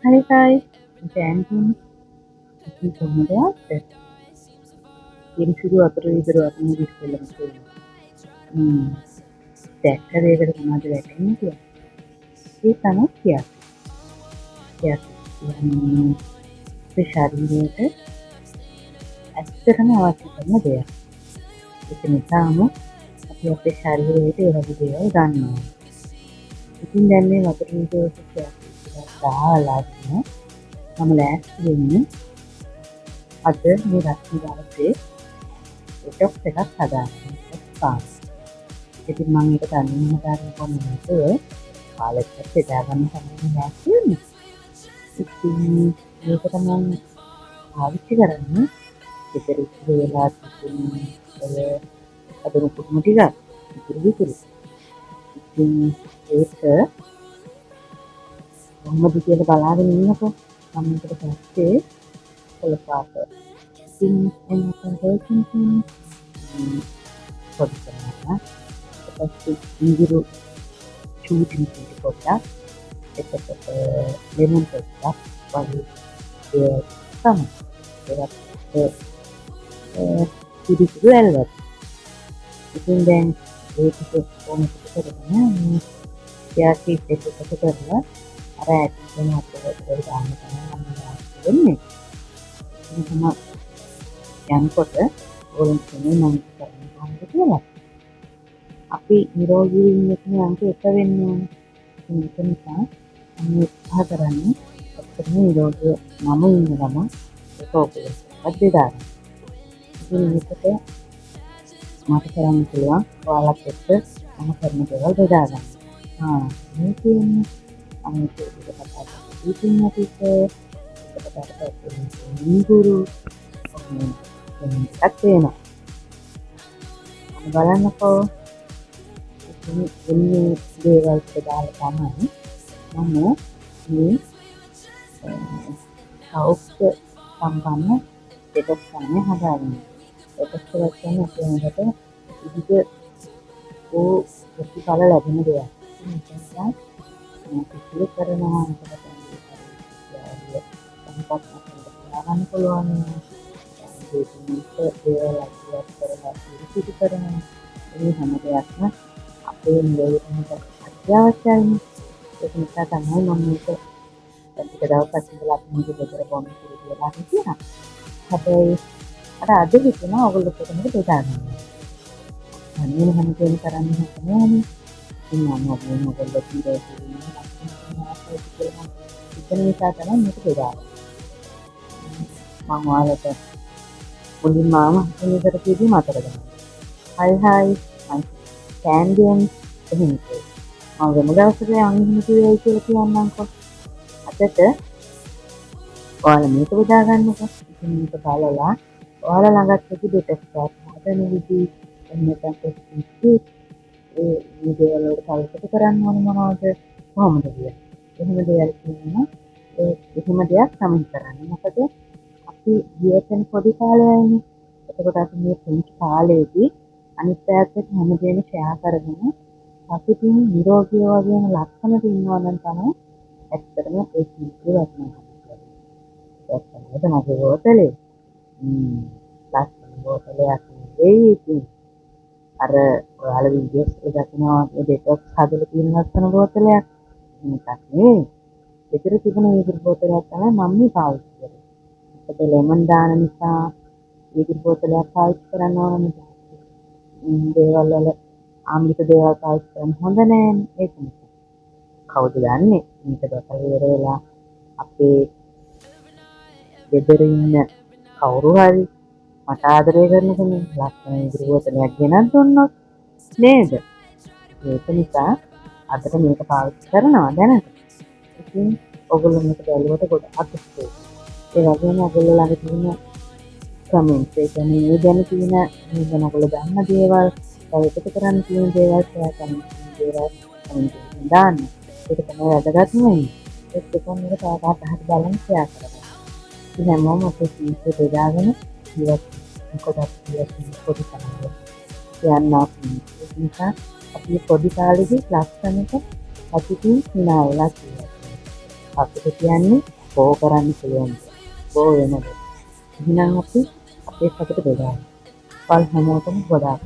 Hai Kai, Jantin, ඉතින් කොහොමද යාත්තේ? ඉරිසිදු අතර විතර වතුන දිස්සෙල්ලම තියෙනවා. දැක්ක දෙයකට මොනවද වැටෙන්නේ කියලා. ඒ තමයි කියක්. කියක් කියන්නේ අපේ ශරීරයට ඇත්තටම අවශ්‍ය කරන දෙයක්. ඒක නිසාම අපි අපේ ශරීරයට ඒ වගේ දේවල් ගන්නවා. ඉතින් දැන් මේ වතුර විතර කියක් දාලා තියෙනවා. මම ලෑස්ති වෙන්නේ අද මේ රස්නේ දවසේ ඩොක්ටර් එකක් හදාගන්න. පාස්. ඉතින් මම ඒක තනියම දාන්න කොහොමද නැතුව කාලෙත් බෙදාගන්න තමයි ලෑස්ති වෙන්නේ. ඉතින් මේක තමයි පාවිච්චි කරන්නේ ගෙදර ඉතුරු වෙලා තිබුණු ඔය අදම කුඩුම ටික ඉතුරු විතුරු. ඉතින් ඒක කොහොමද කියලා බලාගෙන ඉන්නකෝ. මම මේකට පස්සේ කළපාත. ඉතින් එන්නකම් දෙකින් පොඩි කරනවා. ඊට ඉංග්‍රීසි චූටි පොඩ්ඩක් එතකොට ලෙමන් පොඩ්ඩක් වගේ ඒ තමයි. ඒවත් පිළිසිදු ඇල්ලුවා. ඉතින් දැන් ඒක කොහොමද කරන්නේ? යාකි එකකට කරලා අර ඇටින් අපිට දාන්න තමයි මම දෙන්නේ. ඉතින් තමයි යනකොට ඕලෙන් කියන්නේ මම කරන්නේ කොහොමද කියලා. අපි නිරෝගී ඉන්න එක එක වෙන්න ඕනේ. ඒක නිසා මම උත්සාහ කරන්නේ අපිට නිරෝගී මම ඉන්න ගමන් ඒක ඔපරේෂන් එකක් දාන්න. ඉතින් මේකට මට කරන්න පුළුවන් ඔයාලත් එක්ක මම කරන දේවල් බෙදා ගන්න. මේ කියන්නේ අනිත් එක කතා කරලා ඉතින් අපිට ගුරු එකක් වෙනවා. බලන්නකෝ ඉතින් එන්නේ දේවල් දාලා තමයි මම මේ සෞඛ්‍ය සම්පන්න දෙකක් තමයි හදාගන්නේ. ඒකත් කියන්නේ අපේ මොකට ඉදිරිය ප්‍රතිඵල ලැබෙන දෙයක්. ඒක නිසා කිසිල කරනවා මොකද කියන්නේ ගන්න පුළුවන් ඒකත් දේවල් අත්‍යවශ්‍ය කරලා ඉදිරි කරනවා. ඒ හැම දෙයක්ම අපේ නිරෝධයට අත්‍යවශ්‍යයි. ඒක නිසා තමයි මම මේක ටික දවසක් ඉඳලා මේක දෙතර බොන්න කියලා හිතනවා. හැබැයි අර අද හිතනවා ඔයගොල්ලෝ කොහොමද බෙදාගන්නේ? අනේ හැම කෙනෙක් කරන්නේ නැහැ. ඉතින් මම ඔයගොල්ලෝ කීරේ ඉතින් නිසා තමයි මේක බෙදාගන්නේ. මම ඔයාලට මුලින්ම මේ කරපියදී මතක ගන්නවා. හයි මම කැන්ඩියන් එහෙම මම වෙන දවසක යන්න කිව්වයි කියලා කියන්නම්කෝ. අදට ඔයාලා මේක බෙදා ගන්නකෝ. ඉතින් මේක බලලා ඔයාලා ළඟත් ඇති ඩෙටෙක්ට් එකක් හදන විදි එන්නකම් ඉස්සි ඒ දේවල් වලට කල්පිත කරන්න ඕන මොනවද කොහොමද කියලා. එහෙම දේවල් කියනවා. එහෙම දෙයක් තමයි කරන්නේ. මොකද අපි ජීවිතේ පොඩි කාලයයිනේ. එතකොට අපි මේ පුංචි කාලේදී අනිත් පැත්තට හැමදේම ෂෙයා කරගෙන අපිටින් නිරෝගී වගේම ලක්ෂණ තියෙනවා නම් තමයි ඇත්තටම ඒ ජීවිතේ වටිනවා. ඒක තමයි මගේ බෝතලේ. ලස්සන බෝතලයක් නෙවෙයි ඉතින්. අර ඔයාලා වීඩියෝස් එක දකිනවා ඒ ඩෙටොක්ස් හදලා තියෙන ලස්සන බෝතලයක්. මේකක් නෙවෙයි. ඒතර තිබුණ වීදුරු බෝතලයක් තමයි මම මේ පාවිච්චි කරේ. ඒකට ලෙමන් දාන නිසා වීදුරු බෝතලයක් පාවිච්චි කරන්න ඕන නිසා. දේවල් වල ආම්ලික දේවල් පාවිච්චි කරන්න හොඳ නෑනේ ඒක නිසා. කවුද දන්නේ මේක දැකලා ඉවර වෙලා අපේ ගෙදර ඉන්න කවුරු හරි මට ආදරය කරන කෙනෙක් ලස්සන වීදුරු බෝතලයක් ගෙනත් දුන්නොත් නේද? ඒක නිසා අදට මේක පාවිච්චි කරනවා දැනට. ඉතින් ඔයගොල්ලෝ මේක බැලුවට ගොඩක් ස්තුතියි. ඒ වගේම ඔයගොල්ලෝ ළඟ තියෙන කමෙන්ට්ස් ඒ කියන්නේ මේ ගැන තියෙන මේ ගැන ඔයගොල්ලෝ දන්න දේවල් තව එකතු කරන්න තියෙන දේවල් ෂෙයා කරන්න දේවල් කමෙන්ට් එකෙන් දාන්න. ඒක තමයි වැදගත්ම වෙන්නේ. ඒක කොහොමද තව කාට බලන්න ෂෙයා කරන්න. ඉතින් හැමෝම අපේ ජීවිතේ බෙදාගෙන ජීවත් කොටස් පොඩි කරනවා. කියන්න ඒක නිසා අපි පොඩි කාලේදී ලස්සනට අපිට හිනා වෙලා තියෙනවා. සතුට කියන්නේ බෝ කරන්න පුළුවන් දෙයක්. බෝ වෙන දෙයක්. එහෙනම් අපි අපේ සතුට බෙදාගමු. පල් හැමෝටම ගොඩාක්